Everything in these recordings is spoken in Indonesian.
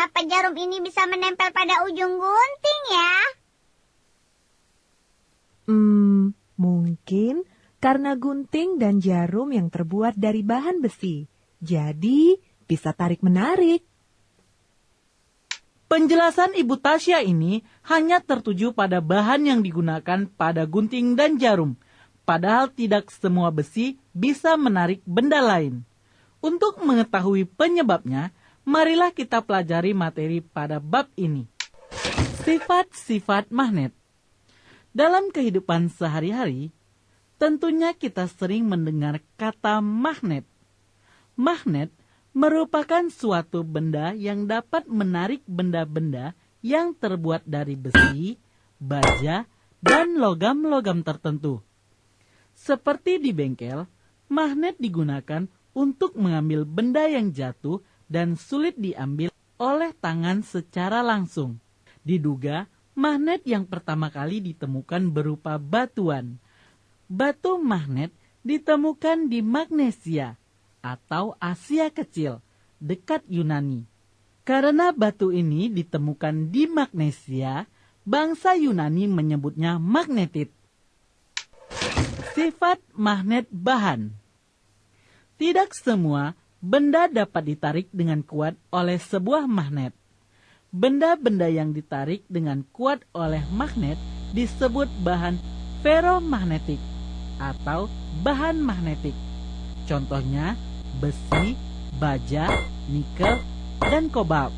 kenapa jarum ini bisa menempel pada ujung gunting ya? Mungkin karena gunting dan jarum yang terbuat dari bahan besi. Jadi, bisa tarik-menarik. Penjelasan Ibu Tasya ini hanya tertuju pada bahan yang digunakan pada gunting dan jarum. Padahal tidak semua besi bisa menarik benda lain. Untuk mengetahui penyebabnya, marilah kita pelajari materi pada bab ini. Sifat-sifat magnet. Dalam kehidupan sehari-hari, tentunya kita sering mendengar kata magnet. Magnet merupakan suatu benda yang dapat menarik benda-benda yang terbuat dari besi, baja, dan logam-logam tertentu. Seperti di bengkel, magnet digunakan untuk mengambil benda yang jatuh dan sulit diambil oleh tangan secara langsung. Diduga, magnet yang pertama kali ditemukan berupa batuan. Batu magnet ditemukan di Magnesia atau Asia Kecil, dekat Yunani. Karena batu ini ditemukan di Magnesia, bangsa Yunani menyebutnya magnetit. Sifat magnet bahan. Tidak semua benda dapat ditarik dengan kuat oleh sebuah magnet. Benda-benda yang ditarik dengan kuat oleh magnet disebut bahan ferromagnetik atau bahan magnetik. Contohnya besi, baja, nikel, dan kobalt.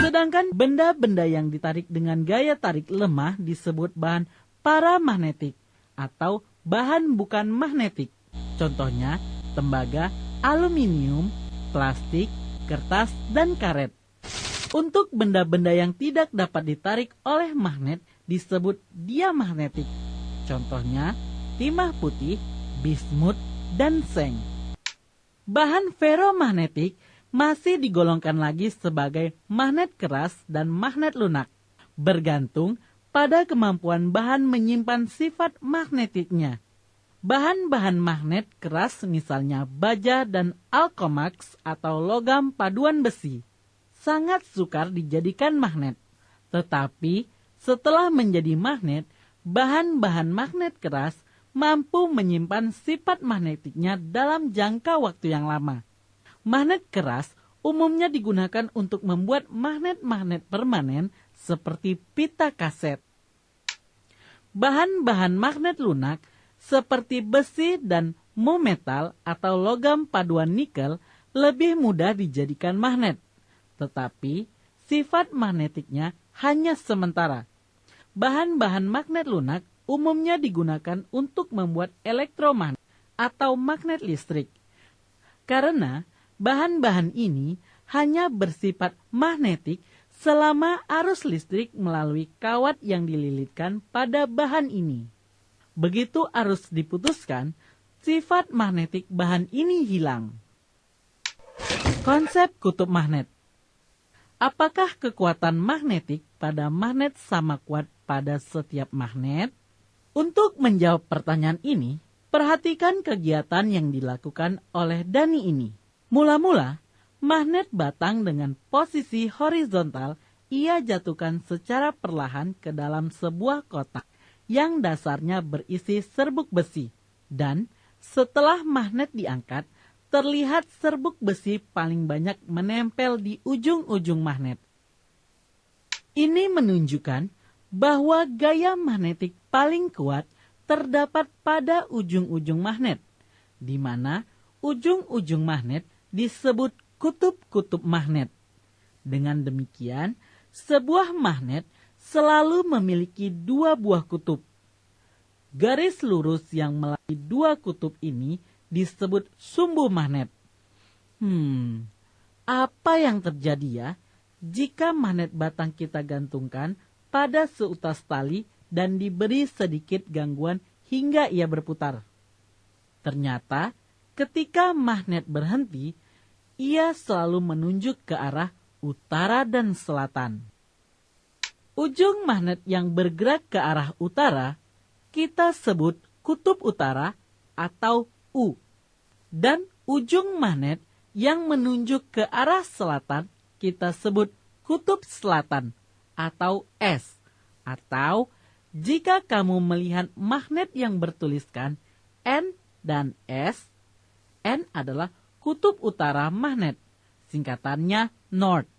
Sedangkan benda-benda yang ditarik dengan gaya tarik lemah disebut bahan paramagnetik atau bahan bukan magnetik. Contohnya tembaga, aluminium, plastik, kertas, dan karet. Untuk benda-benda yang tidak dapat ditarik oleh magnet disebut diamagnetik. Contohnya timah putih, bismut, dan seng. Bahan ferromagnetik masih digolongkan lagi sebagai magnet keras dan magnet lunak, bergantung pada kemampuan bahan menyimpan sifat magnetiknya. Bahan-bahan magnet keras misalnya baja dan alkomax atau logam paduan besi sangat sukar dijadikan magnet. Tetapi setelah menjadi magnet, bahan-bahan magnet keras mampu menyimpan sifat magnetiknya dalam jangka waktu yang lama. Magnet keras umumnya digunakan untuk membuat magnet-magnet permanen seperti pita kaset. Bahan-bahan magnet lunak seperti besi dan mumetal atau logam paduan nikel lebih mudah dijadikan magnet. Tetapi sifat magnetiknya hanya sementara. Bahan-bahan magnet lunak umumnya digunakan untuk membuat elektromagnet atau magnet listrik. Karena bahan-bahan ini hanya bersifat magnetik selama arus listrik melalui kawat yang dililitkan pada bahan ini. Begitu arus diputuskan, sifat magnetik bahan ini hilang. Konsep kutub magnet. Apakah kekuatan magnetik pada magnet sama kuat pada setiap magnet? Untuk menjawab pertanyaan ini, perhatikan kegiatan yang dilakukan oleh Dani ini. Mula-mula, magnet batang dengan posisi horizontal ia jatuhkan secara perlahan ke dalam sebuah kotak yang dasarnya berisi serbuk besi. Dan setelah magnet diangkat, terlihat serbuk besi paling banyak menempel di ujung-ujung magnet. Ini menunjukkan bahwa gaya magnetik paling kuat terdapat pada ujung-ujung magnet, di mana ujung-ujung magnet disebut kutub-kutub magnet. Dengan demikian, sebuah magnet selalu memiliki dua buah kutub. Garis lurus yang melalui dua kutub ini disebut sumbu magnet. Apa yang terjadi ya jika magnet batang kita gantungkan pada seutas tali dan diberi sedikit gangguan hingga ia berputar? Ternyata ketika magnet berhenti, ia selalu menunjuk ke arah utara dan selatan. Ujung magnet yang bergerak ke arah utara kita sebut kutub utara atau U. Dan ujung magnet yang menunjuk ke arah selatan kita sebut kutub selatan atau S. Atau jika kamu melihat magnet yang bertuliskan N dan S, N adalah kutub utara magnet, singkatannya North,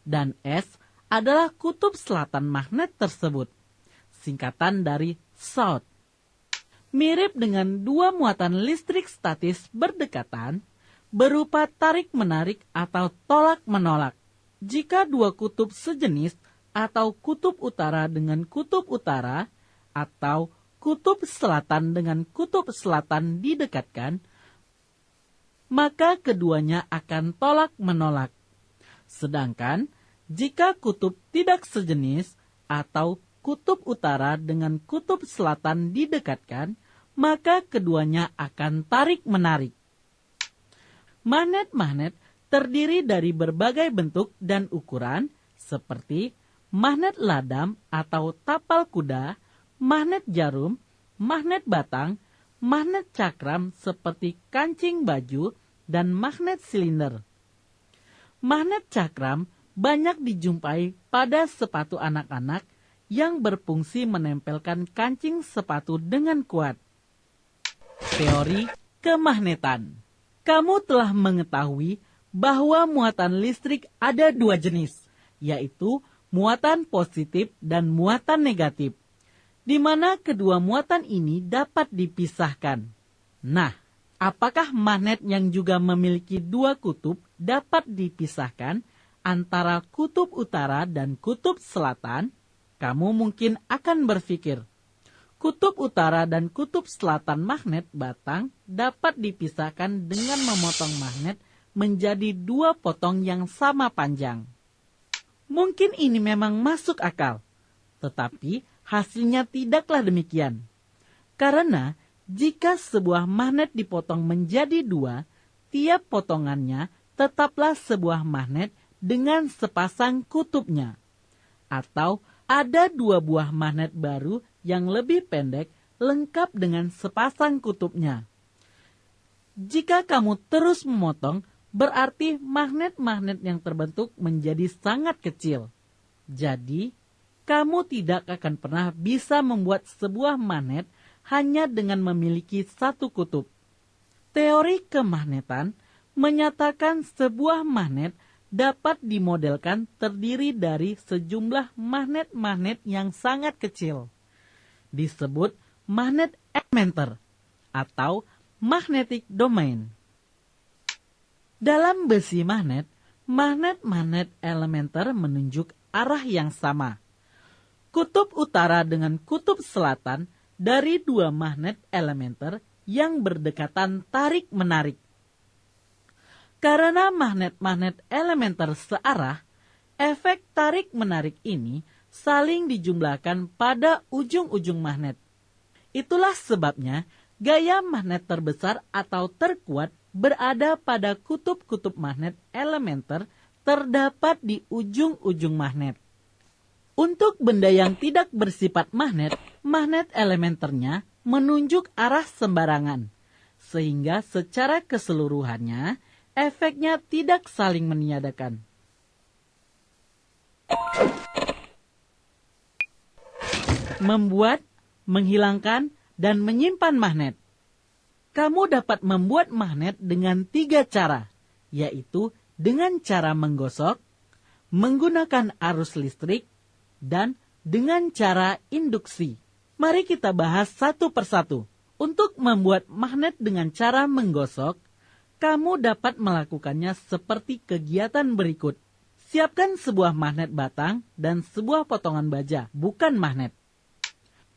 dan S adalah kutub selatan magnet tersebut, singkatan dari South. Mirip dengan dua muatan listrik statis berdekatan, berupa tarik-menarik atau tolak-menolak. Jika dua kutub sejenis atau kutub utara dengan kutub utara atau kutub selatan dengan kutub selatan didekatkan, maka keduanya akan tolak-menolak. Sedangkan jika kutub tidak sejenis atau kutub utara dengan kutub selatan didekatkan, maka keduanya akan tarik-menarik. Magnet-magnet terdiri dari berbagai bentuk dan ukuran seperti magnet ladam atau tapal kuda, magnet jarum, magnet batang, magnet cakram seperti kancing baju, dan magnet silinder. Magnet cakram banyak dijumpai pada sepatu anak-anak yang berfungsi menempelkan kancing sepatu dengan kuat. Teori kemagnetan. Kamu telah mengetahui bahwa muatan listrik ada dua jenis, yaitu muatan positif dan muatan negatif, di mana kedua muatan ini dapat dipisahkan. Nah, apakah magnet yang juga memiliki dua kutub dapat dipisahkan antara kutub utara dan kutub selatan? Kamu mungkin akan berpikir, kutub utara dan kutub selatan magnet batang dapat dipisahkan dengan memotong magnet menjadi dua potong yang sama panjang. Mungkin ini memang masuk akal, tetapi hasilnya tidaklah demikian. Karena jika sebuah magnet dipotong menjadi dua, tiap potongannya tetaplah sebuah magnet dengan sepasang kutubnya. Atau ada dua buah magnet baru yang lebih pendek lengkap dengan sepasang kutubnya. Jika kamu terus memotong, berarti magnet-magnet yang terbentuk menjadi sangat kecil. Jadi, kamu tidak akan pernah bisa membuat sebuah magnet hanya dengan memiliki satu kutub. Teori kemagnetan menyatakan sebuah magnet dapat dimodelkan terdiri dari sejumlah magnet-magnet yang sangat kecil. Disebut magnet elementer atau magnetic domain. Dalam besi magnet, magnet-magnet elementer menunjuk arah yang sama. Kutub utara dengan kutub selatan dari dua magnet elementer yang berdekatan tarik-menarik. Karena magnet-magnet elementer searah, efek tarik-menarik ini saling dijumlahkan pada ujung-ujung magnet. Itulah sebabnya gaya magnet terbesar atau terkuat berada pada kutub-kutub magnet elementer terdapat di ujung-ujung magnet. Untuk benda yang tidak bersifat magnet, magnet elementernya menunjuk arah sembarangan, sehingga secara keseluruhannya efeknya tidak saling meniadakan. Membuat, menghilangkan, dan menyimpan magnet. Kamu dapat membuat magnet dengan 3 cara, yaitu dengan cara menggosok, menggunakan arus listrik, dan dengan cara induksi. Mari kita bahas satu persatu. Untuk membuat magnet dengan cara menggosok, kamu dapat melakukannya seperti kegiatan berikut. Siapkan sebuah magnet batang dan sebuah potongan baja, bukan magnet.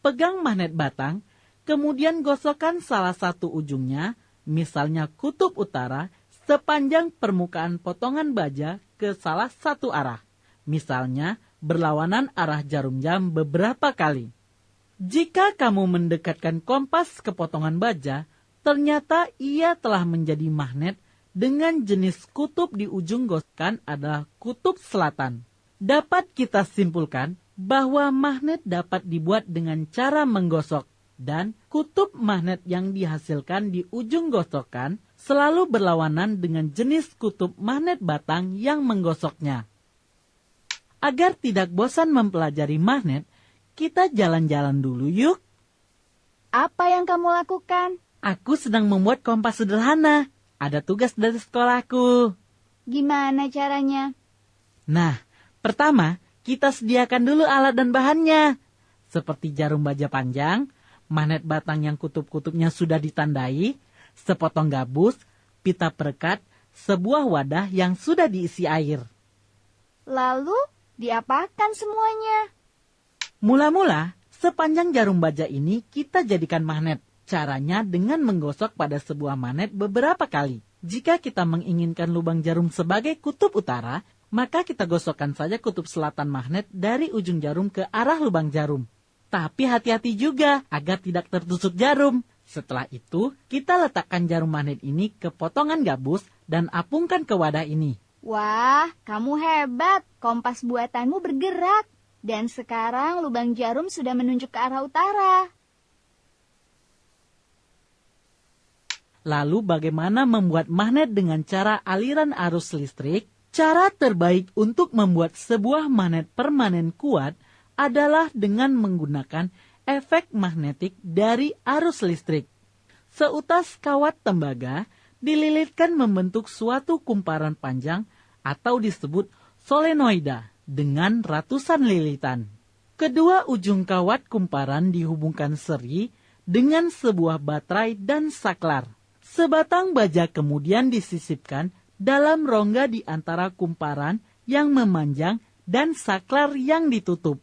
Pegang magnet batang, kemudian gosokkan salah satu ujungnya, misalnya kutub utara, sepanjang permukaan potongan baja ke salah satu arah. Misalnya, berlawanan arah jarum jam beberapa kali. Jika kamu mendekatkan kompas ke potongan baja, ternyata ia telah menjadi magnet dengan jenis kutub di ujung gosokan adalah kutub selatan. Dapat kita simpulkan bahwa magnet dapat dibuat dengan cara menggosok, dan kutub magnet yang dihasilkan di ujung gosokan selalu berlawanan dengan jenis kutub magnet batang yang menggosoknya. Agar tidak bosan mempelajari magnet, kita jalan-jalan dulu yuk. Apa yang kamu lakukan? Aku sedang membuat kompas sederhana. Ada tugas dari sekolahku. Gimana caranya? Nah, pertama, kita sediakan dulu alat dan bahannya. Seperti jarum baja panjang, magnet batang yang kutub-kutubnya sudah ditandai, sepotong gabus, pita perekat, sebuah wadah yang sudah diisi air. Lalu, diapakan semuanya? Mula-mula, sepanjang jarum baja ini kita jadikan magnet. Caranya dengan menggosok pada sebuah magnet beberapa kali. Jika kita menginginkan lubang jarum sebagai kutub utara, maka kita gosokkan saja kutub selatan magnet dari ujung jarum ke arah lubang jarum. Tapi hati-hati juga agar tidak tertusuk jarum. Setelah itu, kita letakkan jarum magnet ini ke potongan gabus dan apungkan ke wadah ini. Wah, kamu hebat. Kompas buatanmu bergerak. Dan sekarang lubang jarum sudah menunjuk ke arah utara. Lalu bagaimana membuat magnet dengan cara aliran arus listrik? Cara terbaik untuk membuat sebuah magnet permanen kuat adalah dengan menggunakan efek magnetik dari arus listrik. Seutas kawat tembaga dililitkan membentuk suatu kumparan panjang atau disebut solenoida dengan ratusan lilitan. Kedua ujung kawat kumparan dihubungkan seri dengan sebuah baterai dan saklar. Sebatang baja kemudian disisipkan dalam rongga di antara kumparan yang memanjang dan saklar yang ditutup.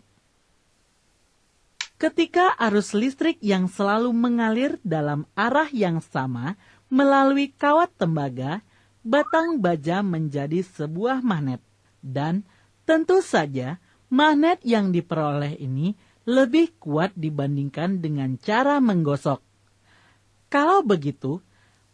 Ketika arus listrik yang selalu mengalir dalam arah yang sama melalui kawat tembaga, batang baja menjadi sebuah magnet. Dan tentu saja magnet yang diperoleh ini lebih kuat dibandingkan dengan cara menggosok. Kalau begitu,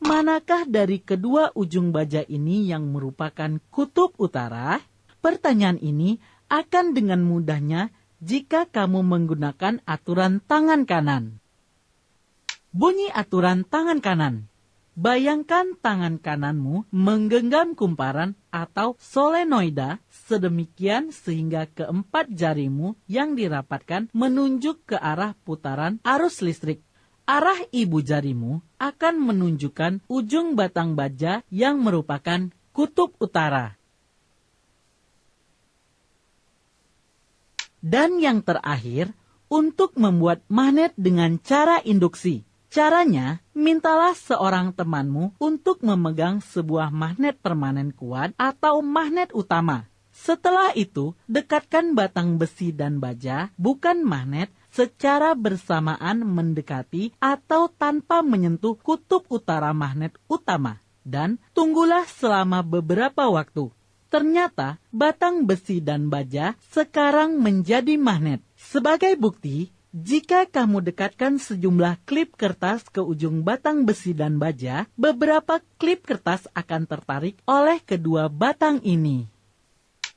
manakah dari kedua ujung baja ini yang merupakan kutub utara? Pertanyaan ini akan dengan mudahnya jika kamu menggunakan aturan tangan kanan. Bunyi aturan tangan kanan. Bayangkan tangan kananmu menggenggam kumparan atau solenoida sedemikian sehingga keempat jarimu yang dirapatkan menunjuk ke arah putaran arus listrik. Arah ibu jarimu akan menunjukkan ujung batang baja yang merupakan kutub utara. Dan yang terakhir, untuk membuat magnet dengan cara induksi. Caranya, mintalah seorang temanmu untuk memegang sebuah magnet permanen kuat atau magnet utama. Setelah itu, dekatkan batang besi dan baja, bukan magnet, secara bersamaan mendekati atau tanpa menyentuh kutub utara magnet utama. Dan tunggulah selama beberapa waktu. Ternyata batang besi dan baja sekarang menjadi magnet. Sebagai bukti, jika kamu dekatkan sejumlah klip kertas ke ujung batang besi dan baja, beberapa klip kertas akan tertarik oleh kedua batang ini.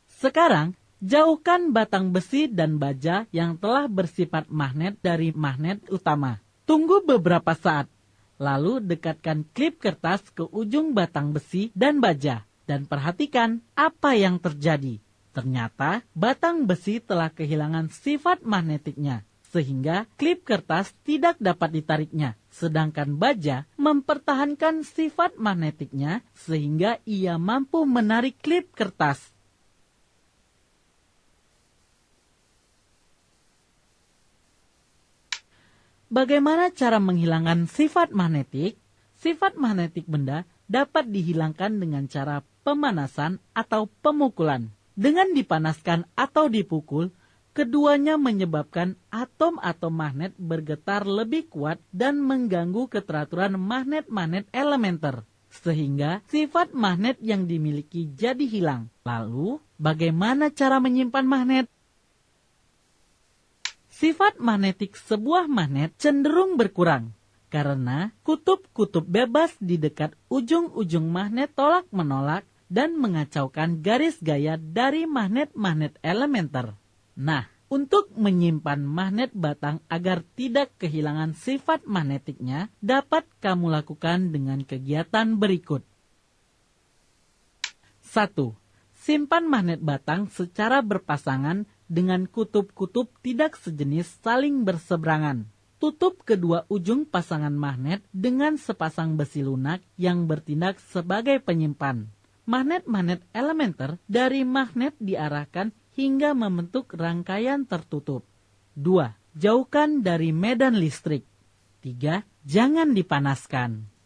Sekarang, jauhkan batang besi dan baja yang telah bersifat magnet dari magnet utama. Tunggu beberapa saat, lalu dekatkan klip kertas ke ujung batang besi dan baja. Dan perhatikan apa yang terjadi. Ternyata batang besi telah kehilangan sifat magnetiknya, sehingga klip kertas tidak dapat ditariknya. Sedangkan baja mempertahankan sifat magnetiknya, sehingga ia mampu menarik klip kertas. Bagaimana cara menghilangkan sifat magnetik? Sifat magnetik benda dapat dihilangkan dengan cara pemanasan atau pemukulan. Dengan dipanaskan atau dipukul, keduanya menyebabkan atom-atom magnet bergetar lebih kuat dan mengganggu keteraturan magnet-magnet elementer. Sehingga sifat magnet yang dimiliki jadi hilang. Lalu, bagaimana cara menyimpan magnet? Sifat magnetik sebuah magnet cenderung berkurang. Karena kutub-kutub bebas di dekat ujung-ujung magnet tolak-menolak dan mengacaukan garis gaya dari magnet-magnet elementer. Nah, untuk menyimpan magnet batang agar tidak kehilangan sifat magnetiknya, dapat kamu lakukan dengan kegiatan berikut. 1. Simpan magnet batang secara berpasangan dengan kutub-kutub tidak sejenis saling berseberangan. Tutup kedua ujung pasangan magnet dengan sepasang besi lunak yang bertindak sebagai penyimpan. Magnet-magnet elementer dari magnet diarahkan hingga membentuk rangkaian tertutup. 2. Jauhkan dari medan listrik. 3. Jangan dipanaskan.